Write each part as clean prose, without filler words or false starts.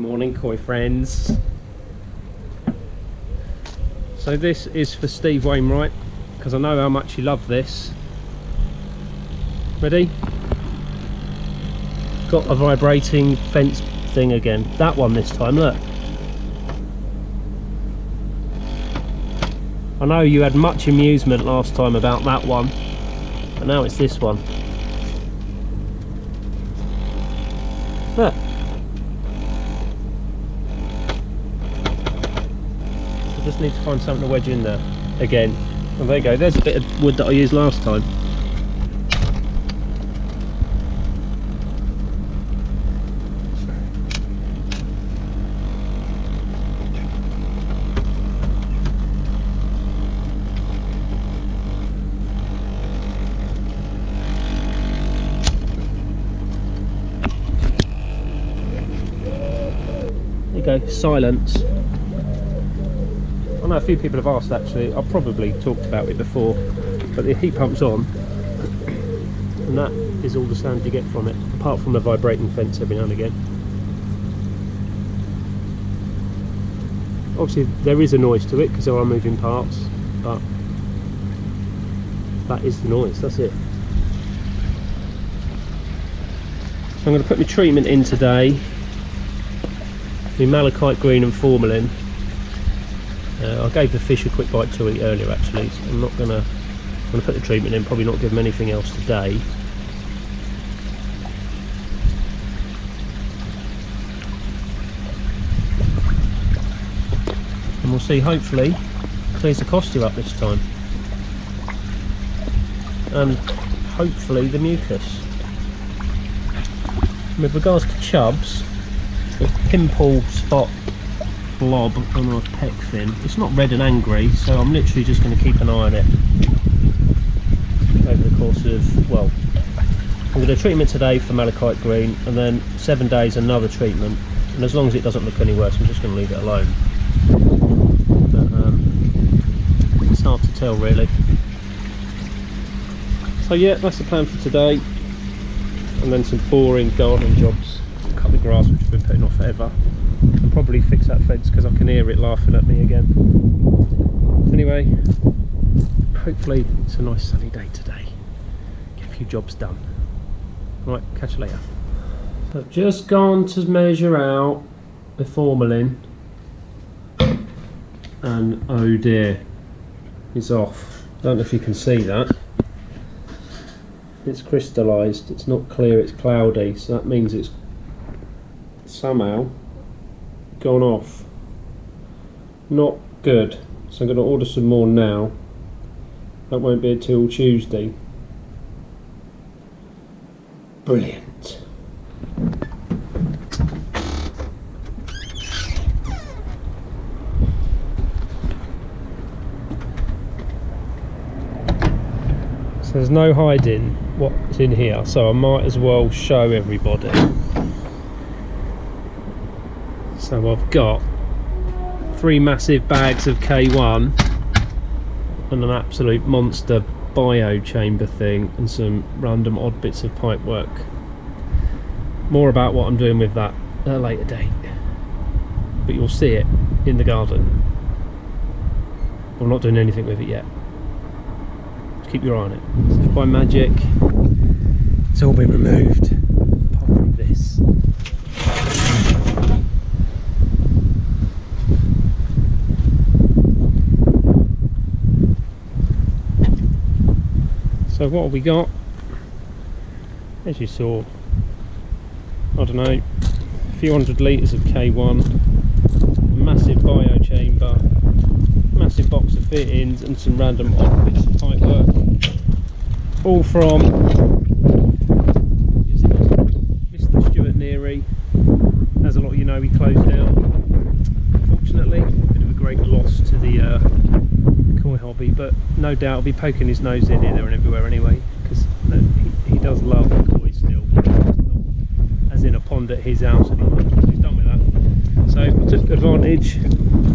Morning, koi friends. So this is for Steve Wainwright, because I know how much you love this. Ready? Got a vibrating fence thing again. That one this time, look. I know you had much amusement last time about that one, but now it's this one. Look. I just need to find something to wedge in there again. And there you go, there's a bit of wood that I used last time. There you go, silence. I know a few people have asked actually, I've probably talked about it before, but the heat pump's on and that is all the sound you get from it, apart from the vibrating fence every now and again. Obviously there is a noise to it because there are moving parts, but that is the noise, that's it. So I'm going to put my treatment in today, my malachite green and formalin. I gave the fish a quick bite to eat earlier actually, so I'm going to put the treatment in, probably not give them anything else today. And we'll see, hopefully clears the Costia up this time. And hopefully the mucus. With regards to chubs, the pimple spot blob on my pec fin, it's not red and angry, so I'm literally just going to keep an eye on it over the course of, well, I'm going to do a treatment today for malachite green and then 7 days another treatment, and as long as it doesn't look any worse I'm just going to leave it alone. But it's hard to tell really. So yeah, that's the plan for today, and then some boring gardening jobs. Cut the grass, which I've been putting off forever, and probably fix that fence because I can hear it laughing at me again. Anyway, hopefully it's a nice sunny day today. Get a few jobs done. Right, catch you later. I've just gone to measure out the formalin, and oh dear, it's off. Don't know if you can see that. It's crystallised, it's not clear, it's cloudy, so that means it's somehow gone off. Not good. So I'm going to order some more now. That won't be until Tuesday. Brilliant. So there's no hiding what's in here, so I might as well show everybody. So I've got 3 massive bags of K1 and an absolute monster bio chamber thing and some random odd bits of pipe work. More about what I'm doing with that at a later date, but you'll see it in the garden. I'm not doing anything with it yet. Just keep your eye on it. So by magic it's all been removed apart from this. So what have we got? As you saw, I don't know, a few hundred litres of K1, a massive bio chamber, massive box of fittings and some random odd bits of pipe work. All from Mr. Stuart Neary. As a lot of you know, he closed down. Unfortunately, a bit of a great loss to the koi hobby, but no doubt I'll be poking his nose in here, there and everywhere anyway, because he does love koi still, not as in a pond at his house anymore, so he's done with that. So I took advantage,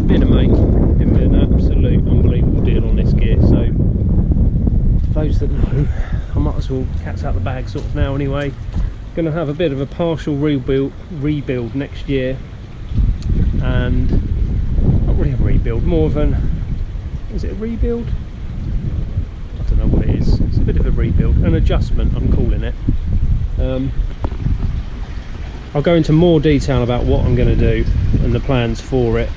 being a mate, giving me an absolute unbelievable deal on this gear. So for those that know, I might as well cat's out the bag sort of now anyway. Going to have a bit of a partial rebuild next year, and not really a rebuild, more of an, is it a rebuild? I don't know what it is. It's a bit of a rebuild, an adjustment I'm calling it. I'll go into more detail about what I'm going to do and the plans for it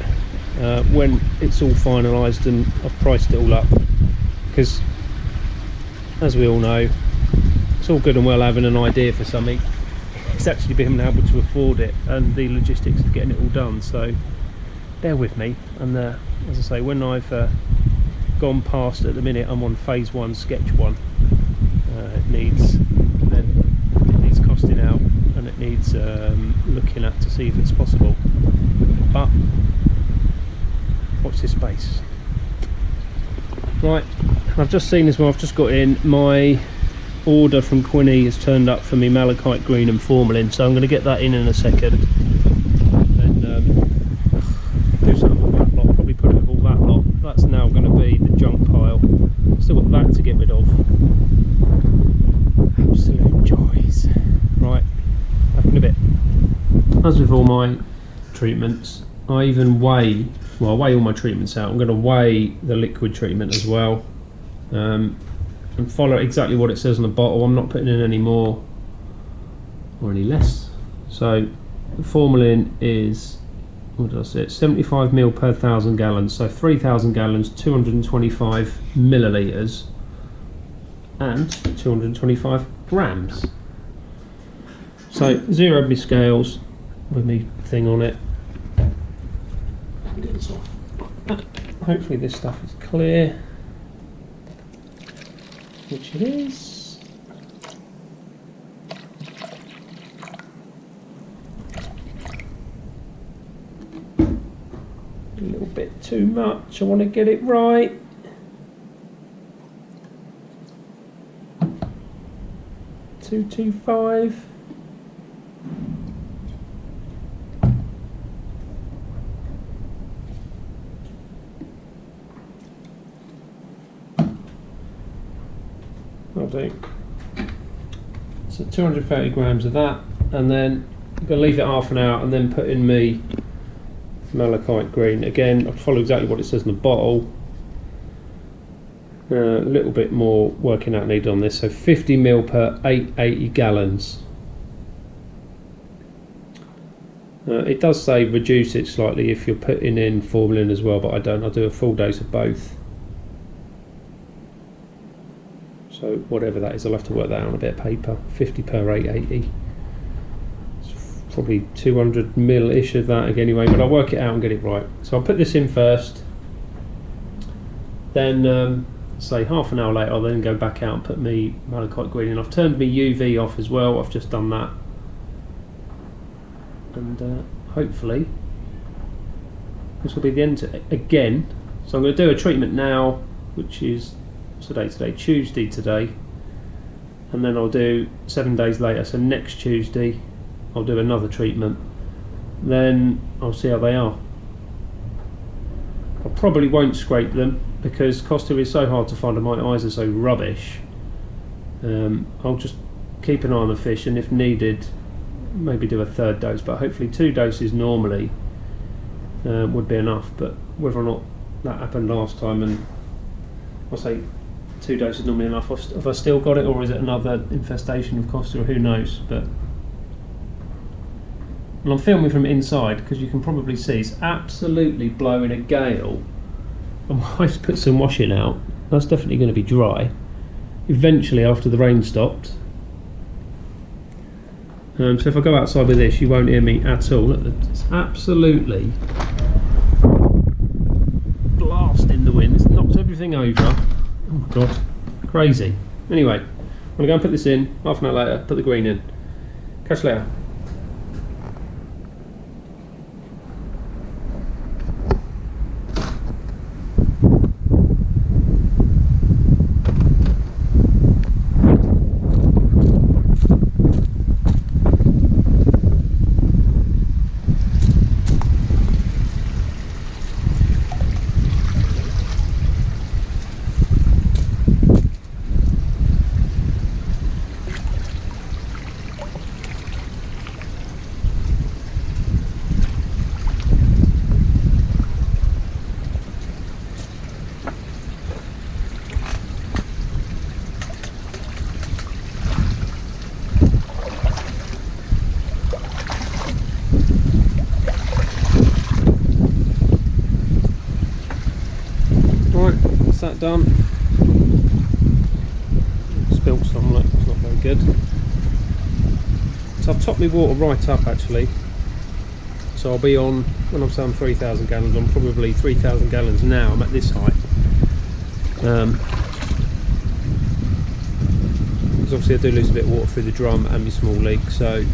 when it's all finalised and I've priced it all up, because as we all know, it's all good and well having an idea for something, it's actually being able to afford it and the logistics of getting it all done. So bear with me, and as I say, when I've gone past, at the minute I'm on phase 1 sketch 1, it needs costing out, and it needs looking at to see if it's possible. But watch this space. Right, I've just seen as well, I've just got in, my order from Quinny has turned up for me malachite green and formalin, so I'm going to get that in a second and do something with that lot, probably put it with all that lot. That's now going to be the junk pile. Still got that to get rid of. Absolute joys. Right, back in a bit. As with all my treatments, I even weigh, well, I weigh all my treatments out. I'm going to weigh the liquid treatment as well, and follow exactly what it says on the bottle. I'm not putting in any more or any less. So the formalin is, what did I say, 75 ml per 1,000 gallons, so 3,000 gallons, 225 millilitres and 225 grams. So zeroed me scales with me thing on it. Get this off. Hopefully this stuff is clear, which it is. A little bit too much, I want to get it right. $225. I'll do. So 230 grams of that, and then I'm going to leave it half an hour and then put in me malachite green. Again, I'll follow exactly what it says in the bottle. A little bit more working out needed on this, so 50 ml per 880 gallons. It does say reduce it slightly if you're putting in formalin as well, but I don't. I do a full dose of both. So whatever that is, I'll have to work that out on a bit of paper. 50 per 880. It's probably 200 mil-ish of that anyway, but I'll work it out and get it right. So I'll put this in first. Then say half an hour later, I'll then go back out and put me malachite green in. I've turned my UV off as well. I've just done that. And hopefully this will be the end again. So I'm going to do a treatment now, which is today, Tuesday today, and then I'll do 7 days later, so next Tuesday I'll do another treatment, then I'll see how they are. I probably won't scrape them because Castia is so hard to find and my eyes are so rubbish. I'll just keep an eye on the fish, and if needed maybe do a third dose, but hopefully 2 doses normally would be enough. But whether or not that happened last time, and I'll say 2 doses normally enough, have I still got it, or is it another infestation of Castia, who knows. But and I'm filming from inside because you can probably see it's absolutely blowing a gale. I might put some washing out. That's definitely going to be dry eventually after the rain stopped. So if I go outside with this, you won't hear me at all. It's absolutely blasting the wind. It's knocked everything over. Oh my god, crazy. Anyway, I'm going to go and put this in. Half an hour later, put the green in. Catch you later. that done. Spilt some, look, it's not very good. So I've topped my water right up actually. So I'll be on, when I'm saying 3,000 gallons, I'm probably 3,000 gallons now. I'm at this height. Because obviously I do lose a bit of water through the drum and my small leak, so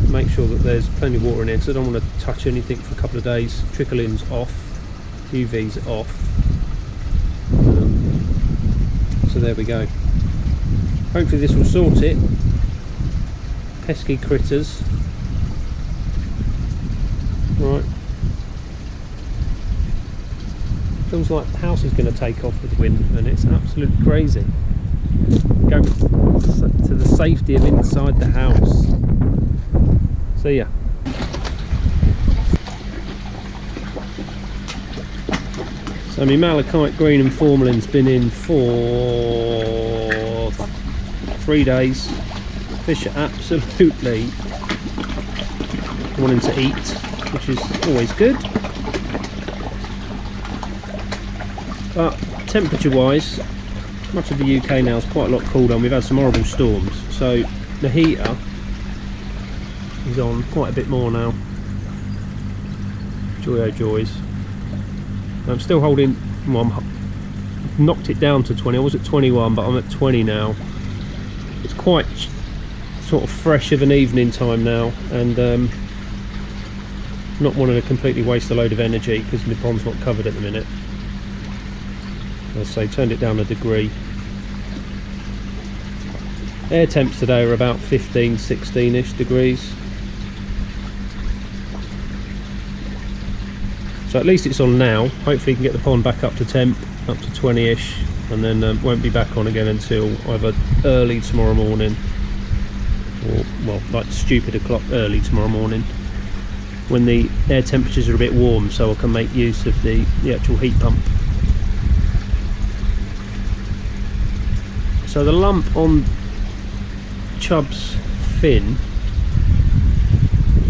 make sure that there's plenty of water in here, because I don't want to touch anything for a couple of days. Trickle-in's off, UV's off. So there we go. Hopefully this will sort it. Pesky critters. Right. Feels like the house is going to take off with the wind, and it's absolutely crazy. Go to the safety of inside the house. See ya. So my malachite green and formalin's been in for 3 days. Fish are absolutely wanting to eat, which is always good. But temperature wise, much of the UK now is quite a lot colder, and we've had some horrible storms, so the heater is on quite a bit more now. Joy oh joys. I'm still holding, well, I've knocked it down to 20. I was at 21, but I'm at 20 now. It's quite sort of fresh of an evening time now, and not wanting to completely waste a load of energy because my pond's not covered at the minute. As I say, turned it down a degree. Air temps today are about 15, 16-ish degrees. So at least it's on now. Hopefully you can get the pond back up to temp, up to 20-ish, and then won't be back on again until either early tomorrow morning, or, well, like stupid o'clock early tomorrow morning, when the air temperatures are a bit warm, so I can make use of the actual heat pump. So the lump on Chubb's fin,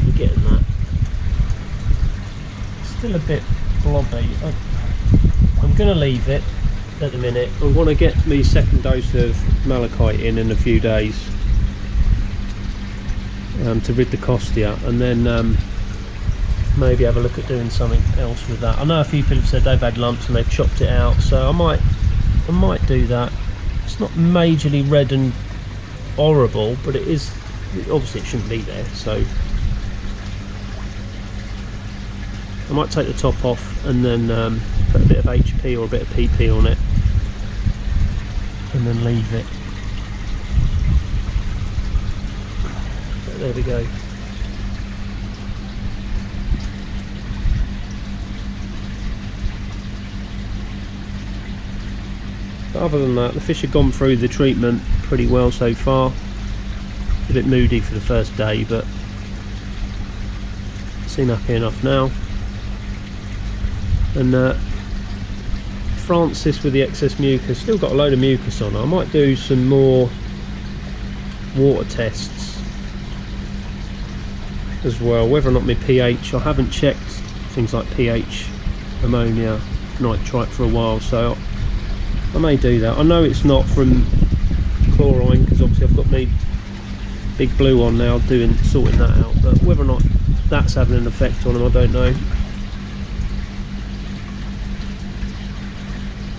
you're getting that, still a bit blobby. I'm going to leave it at the minute. I want to get the second dose of malachite in a few days to rid the Costia, and then maybe have a look at doing something else with that. I know a few people have said they've had lumps and they've chopped it out, so I might do that. It's not majorly red and horrible, but it is, obviously it shouldn't be there, so I might take the top off and then put a bit of HP or a bit of PP on it, and then leave it. But there we go. But other than that, the fish have gone through the treatment pretty well so far. A bit moody for the first day, but seem happy enough now. And Francis with the excess mucus, still got a load of mucus on. I might do some more water tests as well, whether or not my pH, I haven't checked things like pH, ammonia, nitrite for a while, so I may do that. I know it's not from chlorine, because obviously I've got my big blue on now sorting that out, but whether or not that's having an effect on them, I don't know.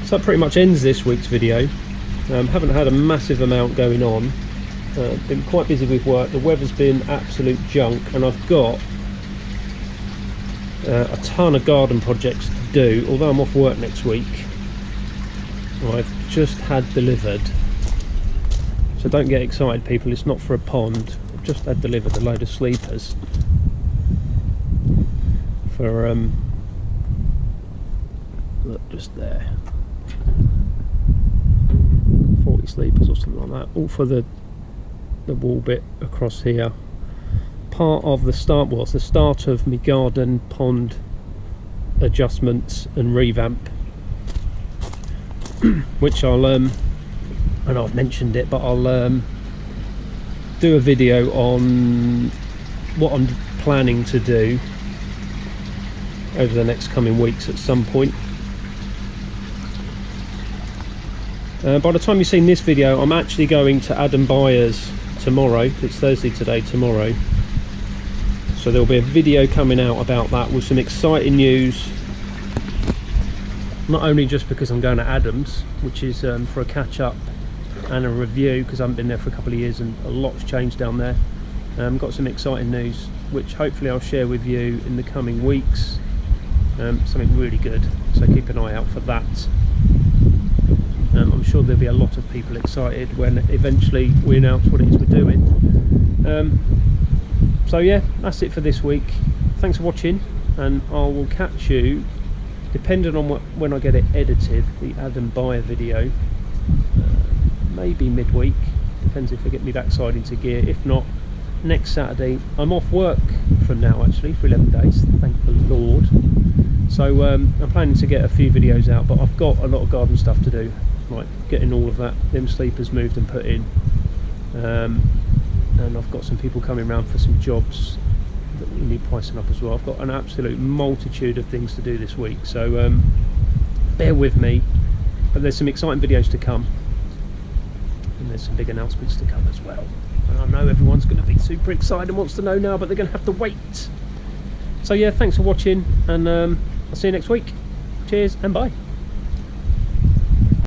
So that pretty much ends this week's video. Haven't had a massive amount going on. Been quite busy with work. The weather's been absolute junk, and I've got a ton of garden projects to do, although I'm off work next week. I've just had delivered, so don't get excited people, it's not for a pond. I've just had delivered a load of sleepers for look, just there, 40 sleepers or something like that, all for the wall bit across here. Part of the start, well, it's the start of my garden pond adjustments and revamp, which I'll I know I've mentioned it, but I'll do a video on what I'm planning to do over the next coming weeks at some point. By the time you've seen this video, I'm actually going to Adam Byers tomorrow. It's Thursday today, tomorrow. So there'll be a video coming out about that with some exciting news. Not only just because I'm going to Adam's, which is for a catch-up and a review, because I haven't been there for a couple of years and a lot's changed down there. Got some exciting news, which hopefully I'll share with you in the coming weeks. Something really good, so keep an eye out for that. I'm sure there'll be a lot of people excited when eventually we announce what it is we're doing. So yeah, that's it for this week. Thanks for watching, and I will catch you, depending on when I get it edited, the Adam Buyer video, maybe midweek, depends if I get me backside into gear. If not, next Saturday. I'm off work from now actually for 11 days, thank the Lord. So I'm planning to get a few videos out, but I've got a lot of garden stuff to do, like getting all of them sleepers moved and put in, and I've got some people coming around for some jobs that we need pricing up as well. I've got an absolute multitude of things to do this week, so bear with me, but there's some exciting videos to come, and there's some big announcements to come as well. And I know everyone's going to be super excited and wants to know now, but they're going to have to wait. So yeah, thanks for watching, and I'll see you next week. Cheers and bye.